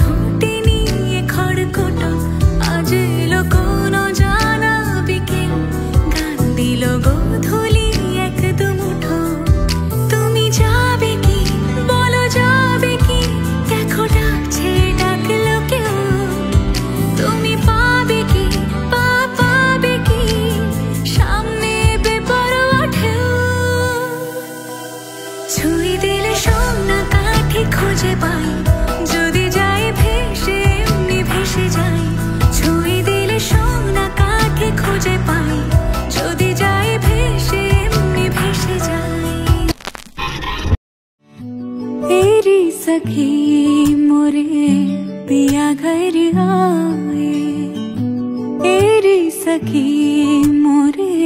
ঠোঁটে নিয়ে খড়কুটো, আজ এলো কোনো জানা বিকেল, গান দিল গোধূলি এক দু মুঠো। তুমি যাবে কি বলো, যাবে কি? দেখো ডাকছে ডাকলো কেউ, তুমি পাবে কি পাবে কি? সামনে বেপরোয়া ঢেউ, ছুঁই দিলে সোনা কাঠে খুঁজে পাই, যদি যাই ভেসে এমনি ভেসে যাই। ছুঁই দিলে সোনা কাঠে খুঁজে পাই, যদি যাই ভেসে এমনি ভেসে যাই। तेरी सखी मोरे पिया घर आए, तेरी सखी मोरे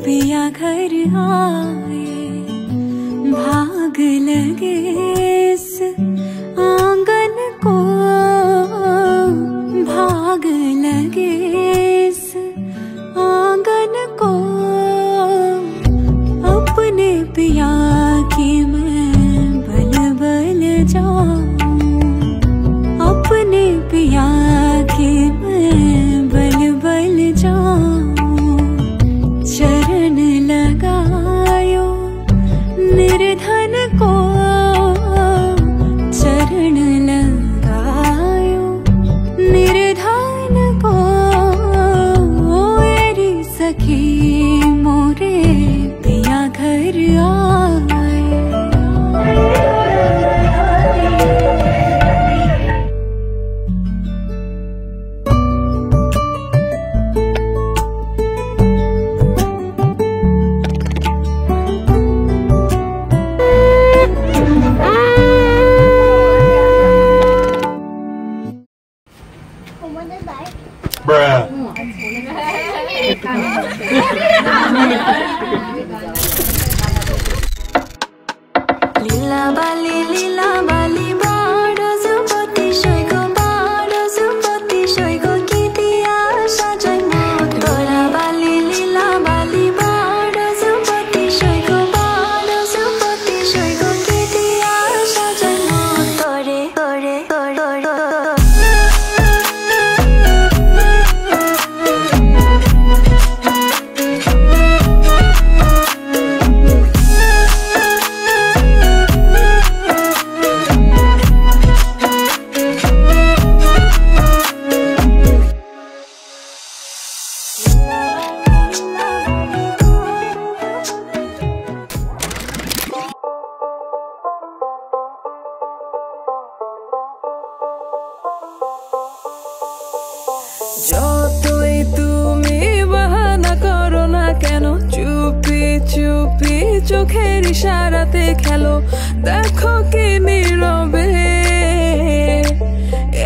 पिया घर आए, भाग लगे इस आंगन को, भाग लगे इस आंगन को, अपने पिया की मैं बल बल जाऊं, अपने पिया की मैं बल बल जाऊं। चरण लगायो निर्धन को, चरण लगायो निर्धन को, मेरी सखी मोरे पिया घर आए। Bruh. লীলা বালি বড় যুবতী সৈগ, বড় যুবতী সৈগ, কি দিয়া সাজাই মন তোরা বালি। লীলা বালি বড় যুবতী সৈগ, বড় যুবতী সৈগ, কি দিয়া সাজাই মন তোরে তোরে তোরে। যতই তুমি বাহানা করো না কেন, চুপি চুপি চোখের ইশারাতে খেলো, দেখো কি নীরবে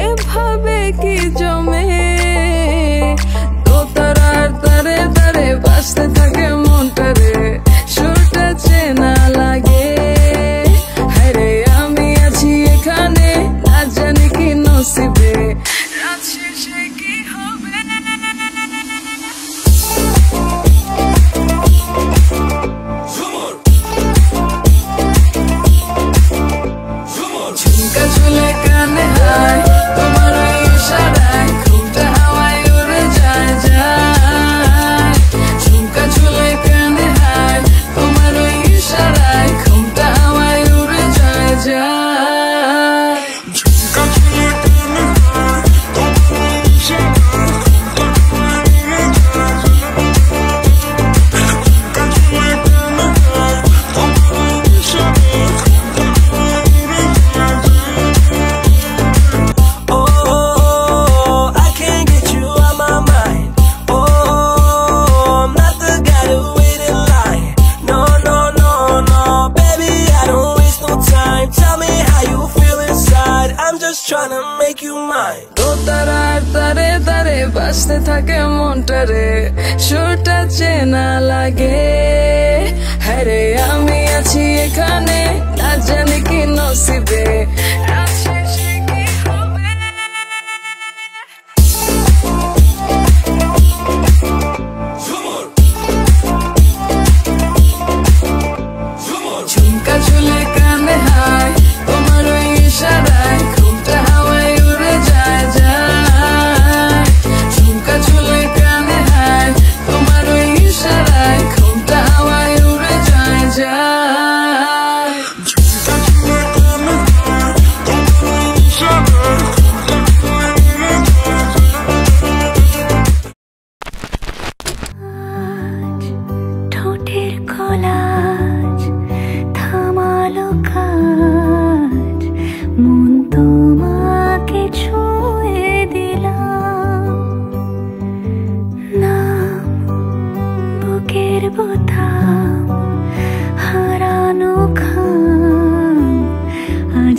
এভাবে কি জমে। দোতারার তারে তারে বাজতে থাকে মনটারে, সুরটা চেনা লাগে। হ্যারে আমি আছি এখানে, আজ জানি কি নসিবে, রাত শেষে কি হবে। ঝুমকা ঝুলে কানে হায়, তোমার ওই ইশারায় ঘুমটা হাওয়ায় উড়ে যায় যায়। ঝুমকা ঝুলে কানে হায়, তোমার ওই ইশারায় ঘুমটা হাওয়ায় উড়ে যায় যায়। ঝুমকা ঝুলে কানে হায়, তোমার ওই ইশারায় ঘুমটা হাওয়ায় উড়ে যায় যায়। ঝুমকা ঝুলে কানে হায়, তোমার ওই ইশারায় ঘুমটা হাওয়ায় উড়ে যায় যায়। Oh, I can't get you out my mind. Oh, I'm not the guy to wait in line. No, no, no, no, baby, I don't waste no time. Tell me how you feel inside. I'm just trying to make you mine. দোতারার তারে তারে বাজতে থাকে মনটারে, সুরটা চেনা লাগে। হ্যারে আমি আছি এখানে, না জানি কি নসিবে, রাত শেষে কি হবে। ঝুমকা ঝুলে কানে হায়, তোমার ওই ইশারায় ঘুমটা হাওয়ায়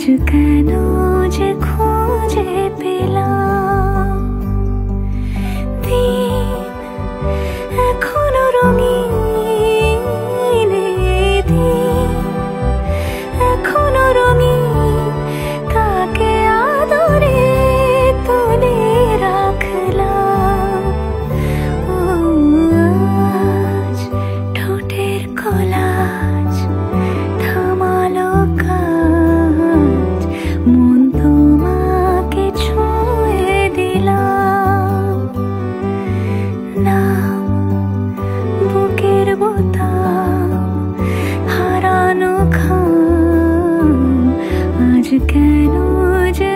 আজ কেন যে খুঁজে পেলাম দিন এখনো রঙিন দিন এখনো রঙিন তাকে আদরে তুলে রাখলাম আজ ঠোঁটের কলাজ থামালো কাজ মন তোমাকে ছুঁয়ে দিলাম নাম বুকের বোতাম হারানো খাম আজ কেন যে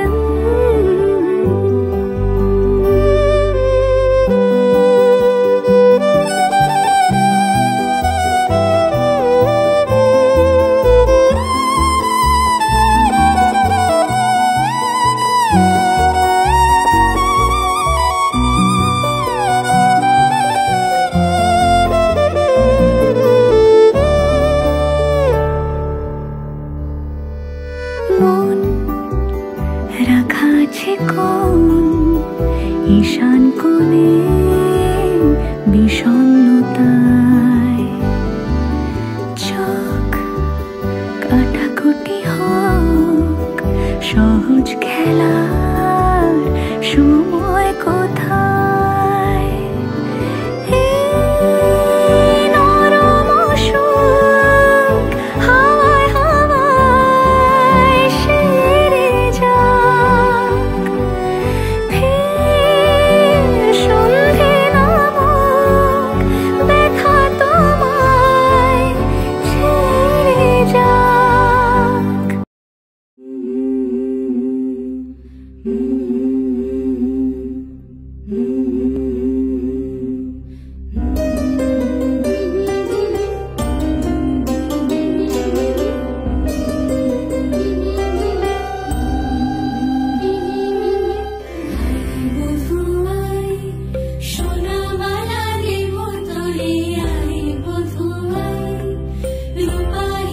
মন রাখা আছে কোন ঈশান কোণে বিষণ্ণতায় চোখ কাটাকুটি হোক সহজ খেলার সময় কোথায় এই নরম সুখ হাওয়ায় হাওয়ায় সেরে যাক ফের সন্ধে নামক ব্যথা তোমায় ছেড়ে যাক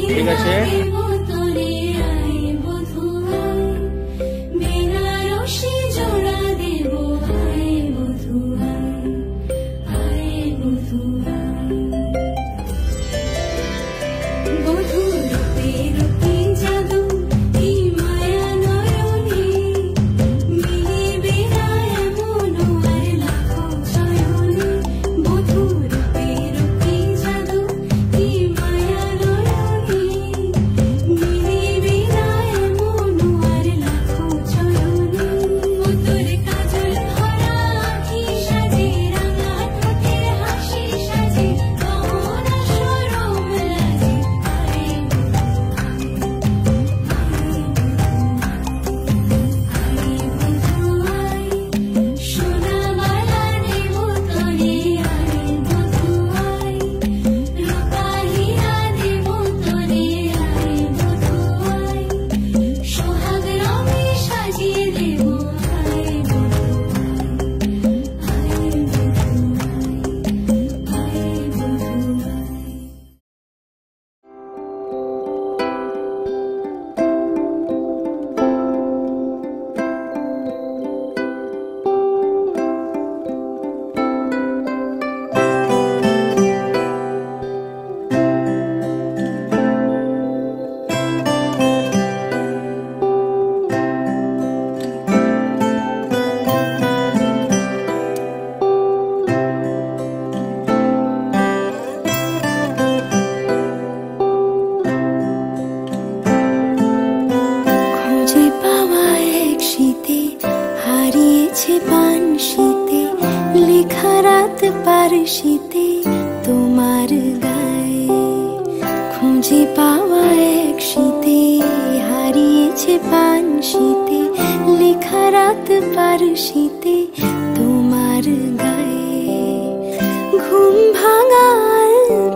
ঠিক আছে শীতে তোমার গায়ে খুঁজে পাওয়া এক শীতে হারিয়েছে পান শীতে লেখা রাত পার শীতে তোমার গায়ে ঘুম ভাঙা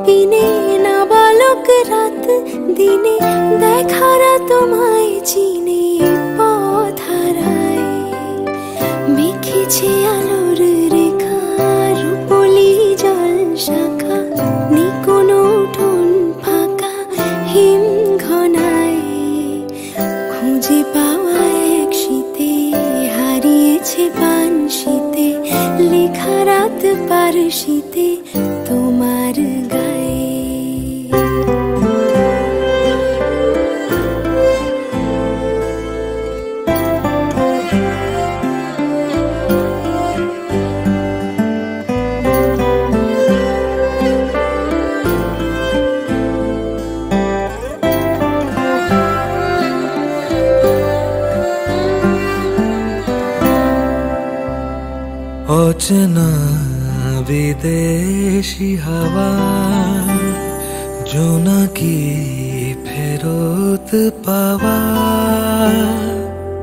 পিনে নাবালক রাত দিনে দেখারা তোমায় চিনে পথ হারায় মেখেছে আলোর রেখা রূপলি জল শাখা নিকোনো উঠোন ফাঁকা হিম ঘনায় খুঁজে হারিয়েছে বানশিতে লেখা রাত পারশিতে তোমার গায়ে। অচেনা বিদেশি হাওয়া জোনাকি ফেরত পাওয়া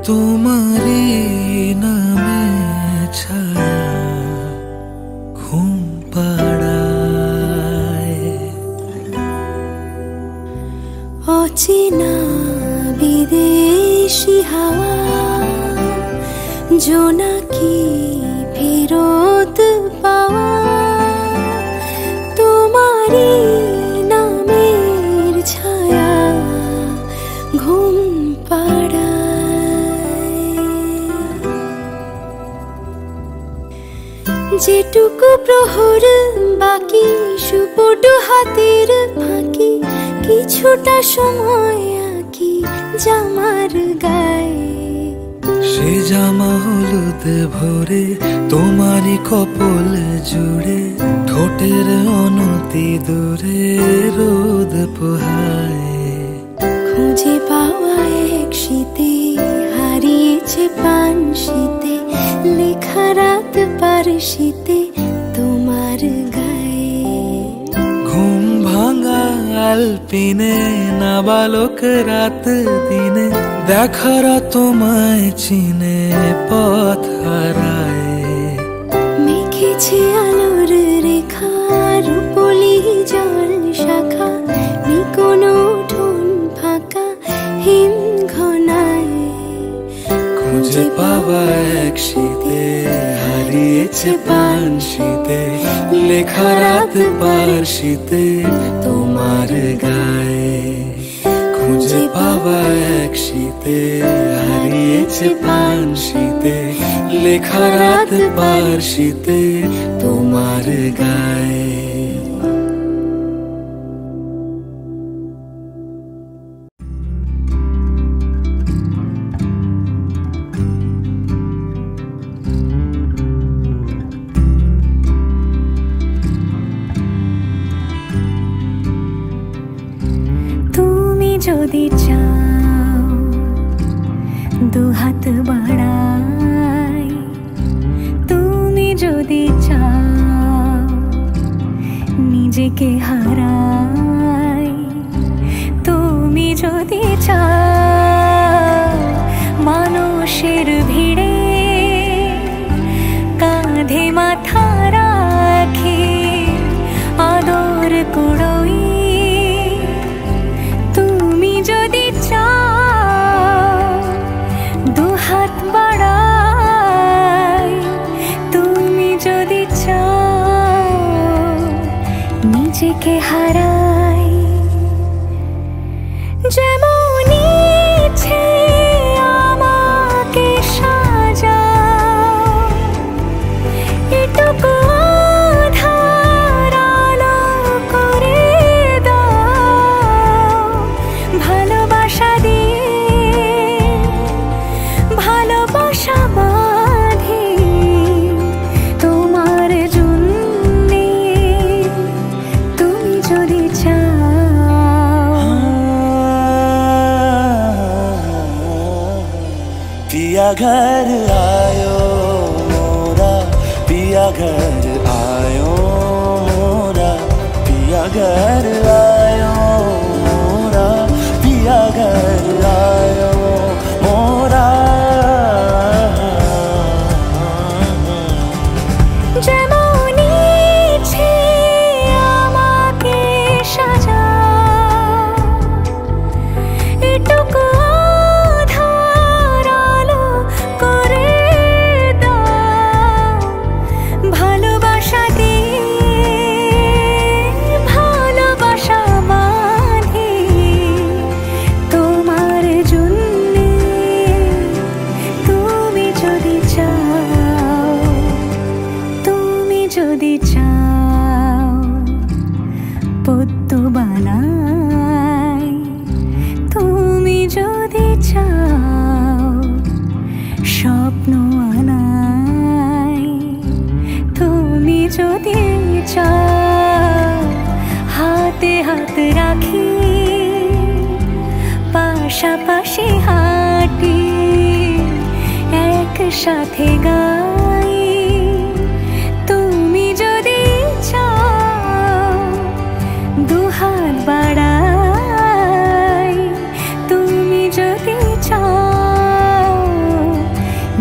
তোমারই নামে ছায়া ঘুম পাড়ায়। অচেনা বিদেশি হাওয়া জোনাকি ফেরত পাওয়া তোমারই নামের ছায়া ঘুম পাড়ায়। যেটুকু প্রহর বাকি সুপটু হাতের ফাঁকি কিছুটা সময় আঁকি জামার গায়ে। সে জামা হলুদ ভরে তোমারই কপল জুড়ে ঠোঁটের অনতি দূরে রোদ পোহায়। খুঁজে পাওয়া এক শীতে হারিয়েছে পানশিতে লেখা রাত পারশিতে তোমার গায়ে। ঘুম ভাঙা আলপিনে নাবালক রাত দিনে দেখারা তোমায় চিনে পথ হারায়। মেখেছে আলোর রেখা রূপলি জল শাখা কোনো উঠোন ফাঁকা হিম ঘনায়। খুঁজে পাওয়া এক শীতে হারিয়েছে পানশিতে লেখা রাত পারশিতে তোমার গায়ে। খুঁজে পাওয়া এক শীতে হারিয়েছে পানশিতে লেখা রাত পারশিতে তোমার গায়ে। যদি চাও দুহাত বাড়াই, তুমি যদি চাও নিজেকে হারাই, তুমি যদি চাও মানুষের ভিড়ে কাঁধে মাথা রাখি আদর কুড়োই, নিজেকে হারাই। যেমন ইচ্ছে আমাকে সাজাও, এটুকু আধার আলো করে দাও, ভালোবাসা দিয়ে ভালোবাসা বাঁধি তোমার জন্যে, তুমি যদি চাও। पिया घर आयो मोरा, पिया घर आयो मोरा, पिया घर आयो मोरा, पिया घर आयो मोरा। যেমন ইচ্ছে আমাকে সাজাও, এটুকু আধার আলো করে দাও, ভালোবাসা দিয়ে ভালোবাসা বাঁধি তোমার জন্যে, তুমি যদি চাও। স্বপ্ন আনাই তুমি যদি চাও হাতে হাত রাখি পাশাপাশি হাঁটি একসাথে গাই তুমি যদি চাও দুহাত বাড়াই তুমি যদি চাও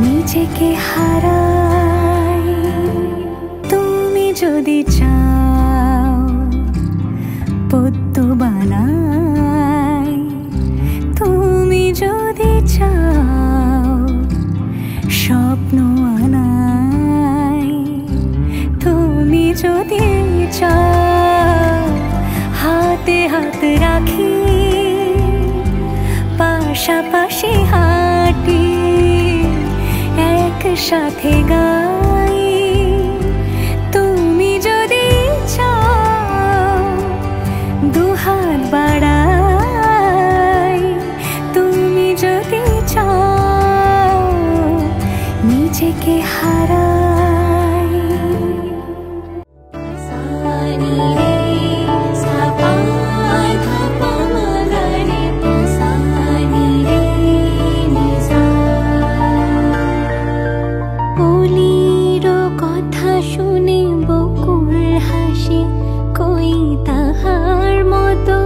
নিজেকে হারাই তুমি যদি চাও পদ্ম বানাই তুমি যদি চাও স্বপ্ন আনাই তুমি যদি চাও হাতে হাত রাখি পাশাপাশি হাঁটি একসাথে গাই তুমি যদি চাও দুহাত বাড়াই তুমি যদি চাও নিজেকে হারাই কথা শুনে বকুল হাসি কই তাহার মতো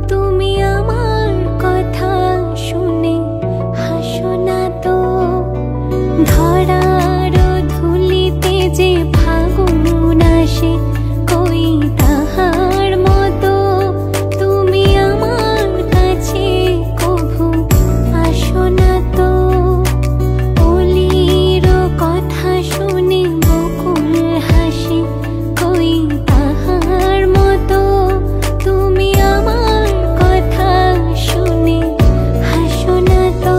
তুমি আমার কথা শুনে হাসো না তো ধরার ধুলিতে যে ফাগুন আসে কই তাহার মতো তুমি আমার কাছে কভু আসো না তো অলির কথা শুনে বকুল হাসি কই তাহার মতো তুমি আমার কথা শুনে হাসো না তো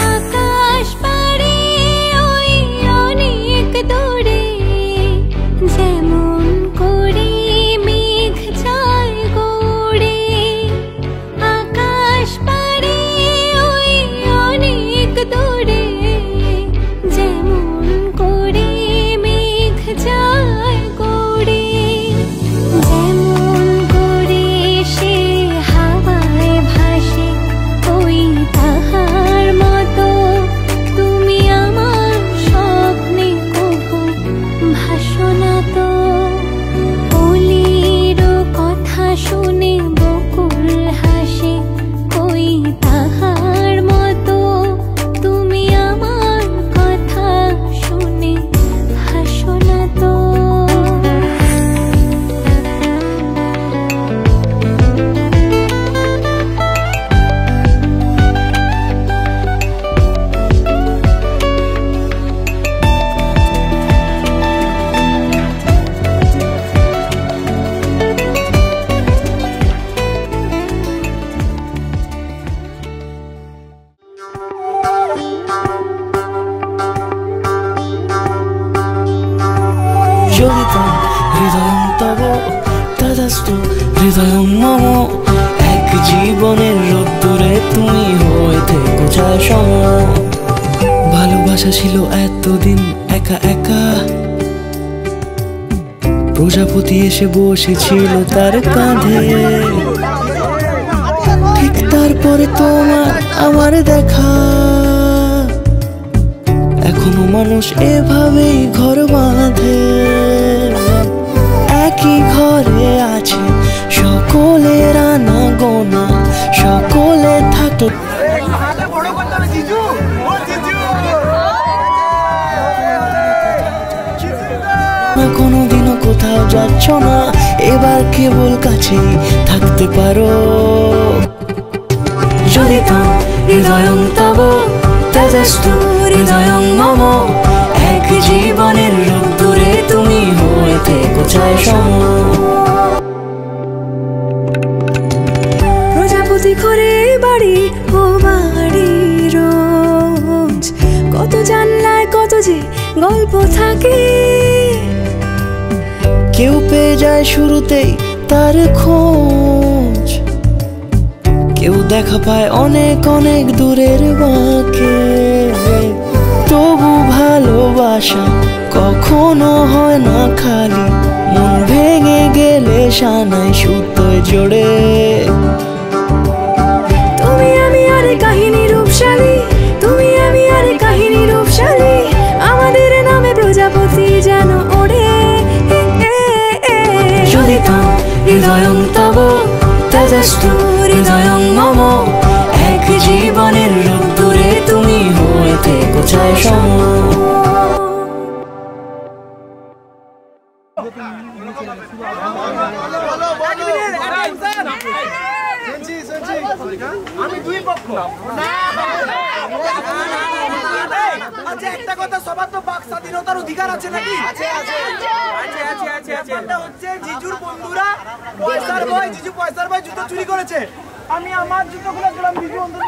আকাশ পাড়ে ওই অনেক দূরে যেমন করে মেঘ যায় গড়ে আকাশ পাড়ে ওই অনেক দূরে যেমন করে মেঘ যায় গড়ে যেমন করে সে হাওয়ায় ভাসে ওই তাহার মতো তুমি আমার স্বপ্নে কভু ভাসো না তো অলির কথা শুনে বকুল হাসে কই তাহার মতো তুমি আমার কথা শুনে হাসো না তো জড়িতম হৃদয়ং তব তদস্তু হৃদয়ং মম এক জীবনের রোদ্দুরে তুমি হয়ে থেকো চায় সম ভালোবাসা ছিল এতদিন একা একা প্রজাপতি এসে বসেছিল তার কাঁধে ঠিক তারপরে তোমার আমার দেখা এখনো মানুষ এভাবেই ঘর বাঁধে একই ঘরে আছে সকলের আনা গোনা সকলে থাকে কোনোদিনও কোথাও যাচ্ছ না এবার কেবল কাছেই থাকতে পারো জড়িতম হৃদয়ং তব তদস্তু হৃদয়ং মম এক জীবনের রোদ্দুরে তুমি হয়ে থেকো চায় সম শিখরে বাড়ি ও বাড়ি রোজ কত জানলায় কত যে গল্প থাকে কেউ পেয়ে যায় শুরুতেই তার খোঁজ কেউ দেখা পায় অনেক অনেক দূরের বাঁকে তবু ভালোবাসা কখনো হয় না খালি মন ভেঙে গেলে সানায় সুতোয় জোড়ে তুমি আমি আর কাহিনী রূপশালী তুমি আমি আর কাহিনী রূপশালী আমাদের নামে প্রজাপতি যেন ওড়ে জ্বলিতাম হৃদয়ং তব তেজস্তু হৃদয়ং মম এক জীবনের রোদ্দুরে তুমি হয়ে থেকো চায় সম আমি দুই পক্ষ আচ্ছা একটা কথা সবার তো বাক স্বাধীনতার অধিকার আছে নাকি ব্যাপারটা হচ্ছে জিজুর বন্ধুরা জিজু পয়সার ভাই জুতো চুরি করেছে আমি আমার জুতোগুলো গেলাম জিজু বন্ধু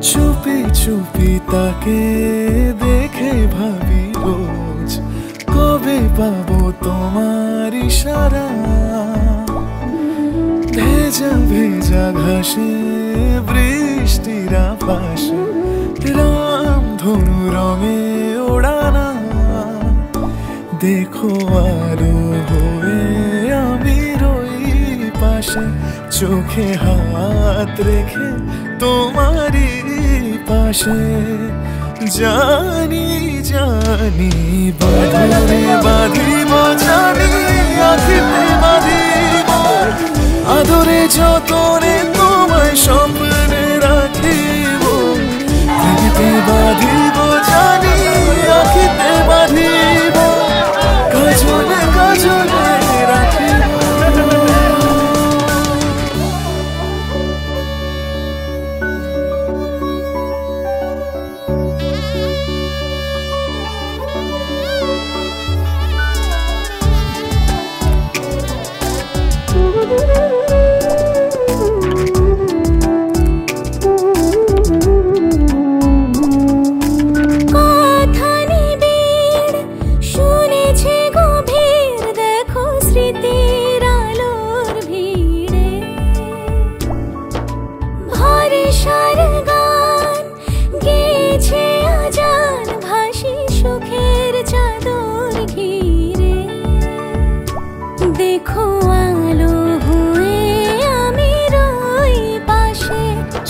চুপি চুপি তাকে দেখে ভাবি রোজ কবে পাবো তোমার ইশারা ভেজা ভেজা ঘাসে বৃষ্টির আভাসে রাম ধনু রঙে ওড়ানা দেখো আরো হয়ে আমি রই পাশে চোখে হাত রেখে তোমারই পাশে জানি জানি বাঁধনে বাঁধিব জানি আখিতে বাঁধিব আদরে যতনে তোমায় স্বপ্নে রাখিব প্রেমেতে বাঁধিব জানি আখিতে বাঁধিব কাজলে কাজলে রাখিব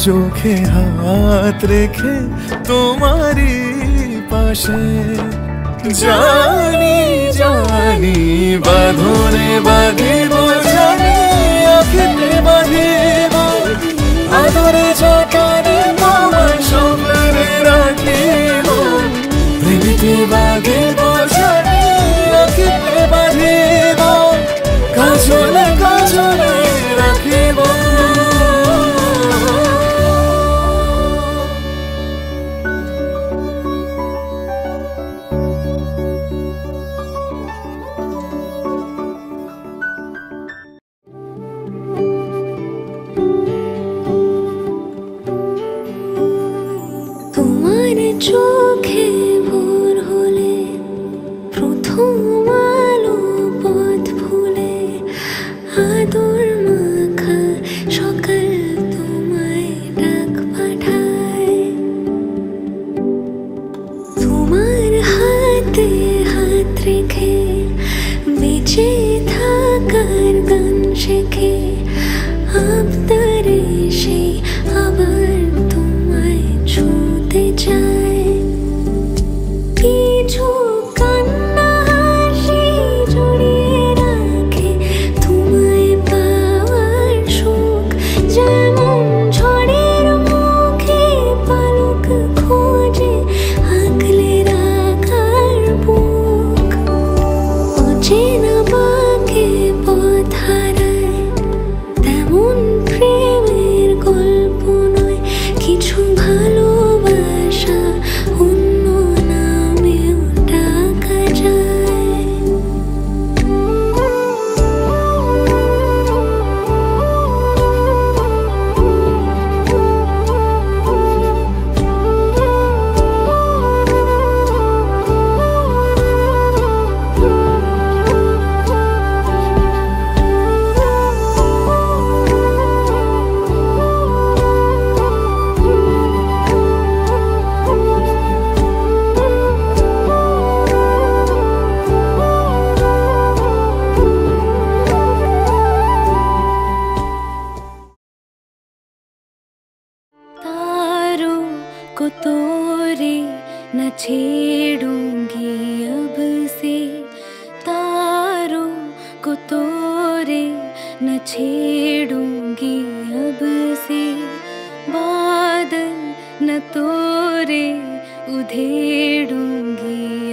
চোখে হাত রেখে তোমারই পাশে জানি জানি বাঁধনে বাঁধিব জানি আখিতে বাঁধিব আদরে যতনে তোমায় স্বপ্নে রাখিব প্রেমেতে বাঁধিব জানি আখিতে বাঁধিব কাজলে কাজলে রাখিব न छेड़ूंगी अब से बादल, न तोरे उधेड़ूंगी